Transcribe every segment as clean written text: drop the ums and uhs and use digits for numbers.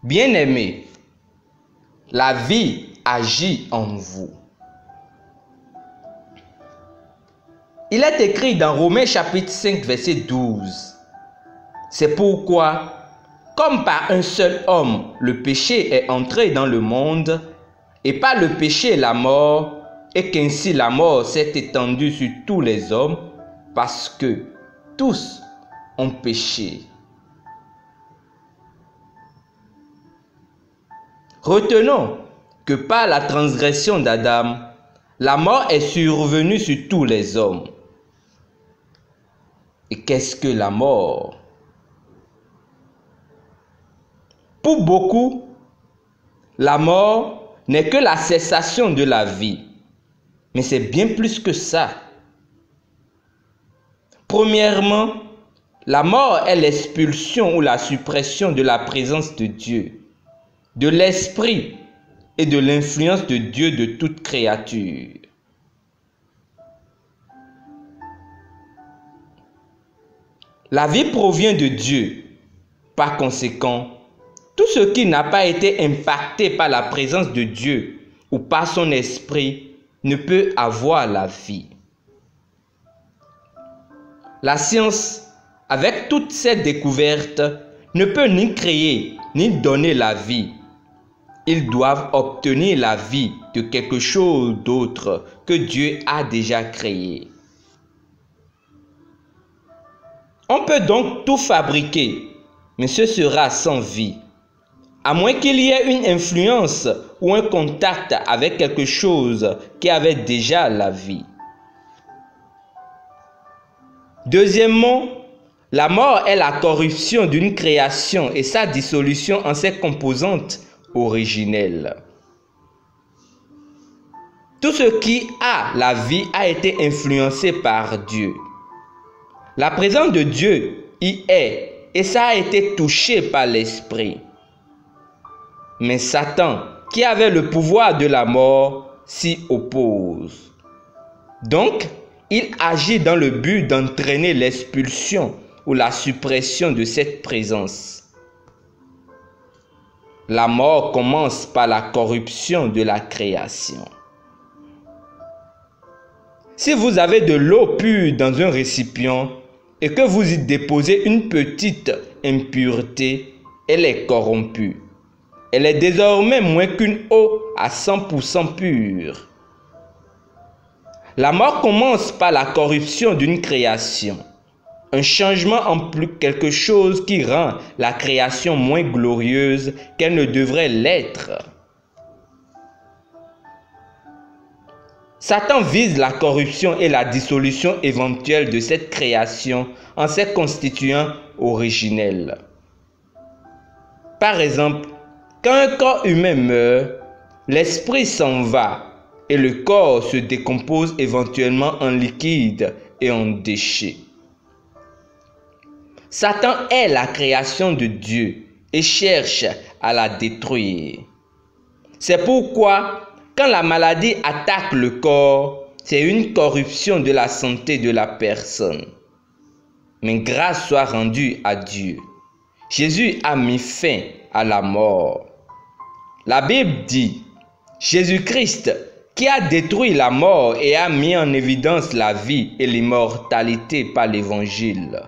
Bien-aimés, la vie agit en vous. Il est écrit dans Romains chapitre 5, verset 12. C'est pourquoi, comme par un seul homme, le péché est entré dans le monde, et par le péché la mort, et qu'ainsi la mort s'est étendue sur tous les hommes, parce que tous ont péché. Retenons que par la transgression d'Adam, la mort est survenue sur tous les hommes. Et qu'est-ce que la mort? Pour beaucoup, la mort n'est que la cessation de la vie. Mais c'est bien plus que ça. Premièrement, la mort est l'expulsion ou la suppression de la présence de Dieu, de l'esprit et de l'influence de Dieu de toute créature. La vie provient de Dieu. Par conséquent, tout ce qui n'a pas été impacté par la présence de Dieu ou par son esprit ne peut avoir la vie. La science, avec toutes ces découvertes, ne peut ni créer ni donner la vie. Ils doivent obtenir la vie de quelque chose d'autre que Dieu a déjà créé. On peut donc tout fabriquer, mais ce sera sans vie, à moins qu'il y ait une influence ou un contact avec quelque chose qui avait déjà la vie. Deuxièmement, la mort est la corruption d'une création et sa dissolution en ses composantes originelles. Tout ce qui a la vie a été influencé par Dieu. La présence de Dieu y est et ça a été touché par l'esprit. Mais Satan, qui avait le pouvoir de la mort, s'y oppose. Donc, il agit dans le but d'entraîner l'expulsion ou la suppression de cette présence. La mort commence par la corruption de la création. Si vous avez de l'eau pure dans un récipient et que vous y déposez une petite impureté, elle est corrompue. Elle est désormais moins qu'une eau à 100% pure. La mort commence par la corruption d'une création. Un changement implique quelque chose qui rend la création moins glorieuse qu'elle ne devrait l'être. Satan vise la corruption et la dissolution éventuelle de cette création en ses constituants originels. Par exemple, quand un corps humain meurt, l'esprit s'en va et le corps se décompose éventuellement en liquide et en déchets. Satan est la création de Dieu et cherche à la détruire. C'est pourquoi, quand la maladie attaque le corps, c'est une corruption de la santé de la personne. Mais grâce soit rendue à Dieu. Jésus a mis fin à la mort. La Bible dit, Jésus-Christ, qui a détruit la mort et a mis en évidence la vie et l'immortalité par l'Évangile.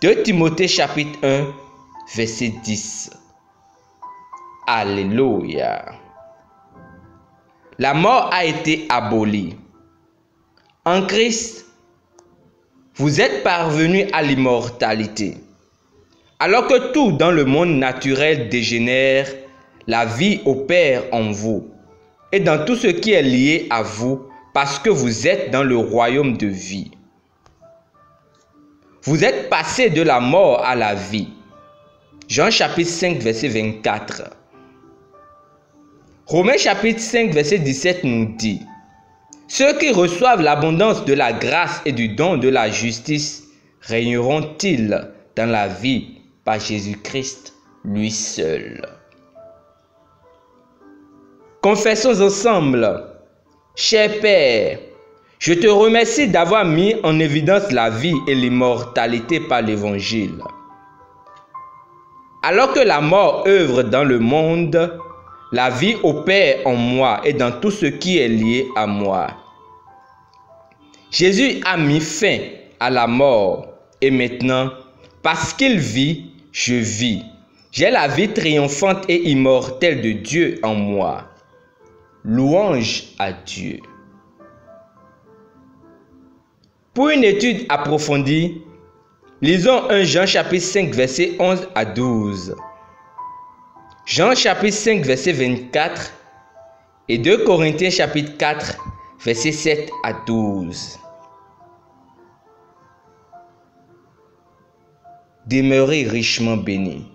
2 Timothée chapitre 1, verset 10. Alléluia. La mort a été abolie. En Christ, vous êtes parvenus à l'immortalité. Alors que tout dans le monde naturel dégénère, la vie opère en vous et dans tout ce qui est lié à vous parce que vous êtes dans le royaume de vie. Vous êtes passé de la mort à la vie. Jean chapitre 5, verset 24. Romains chapitre 5, verset 17 nous dit, « Ceux qui reçoivent l'abondance de la grâce et du don de la justice régneront-ils dans la vie par Jésus-Christ, lui seul. » Confessons ensemble. Cher Père, je te remercie d'avoir mis en évidence la vie et l'immortalité par l'Évangile. Alors que la mort œuvre dans le monde, la vie opère en moi et dans tout ce qui est lié à moi. Jésus a mis fin à la mort et maintenant, parce qu'il vit, je vis. J'ai la vie triomphante et immortelle de Dieu en moi. Louange à Dieu. Pour une étude approfondie, lisons 1 Jean chapitre 5 verset 11 à 12. Jean chapitre 5 verset 24 et 2 Corinthiens chapitre 4 verset 7 à 12. Demeurez richement bénis.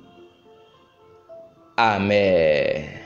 Amen.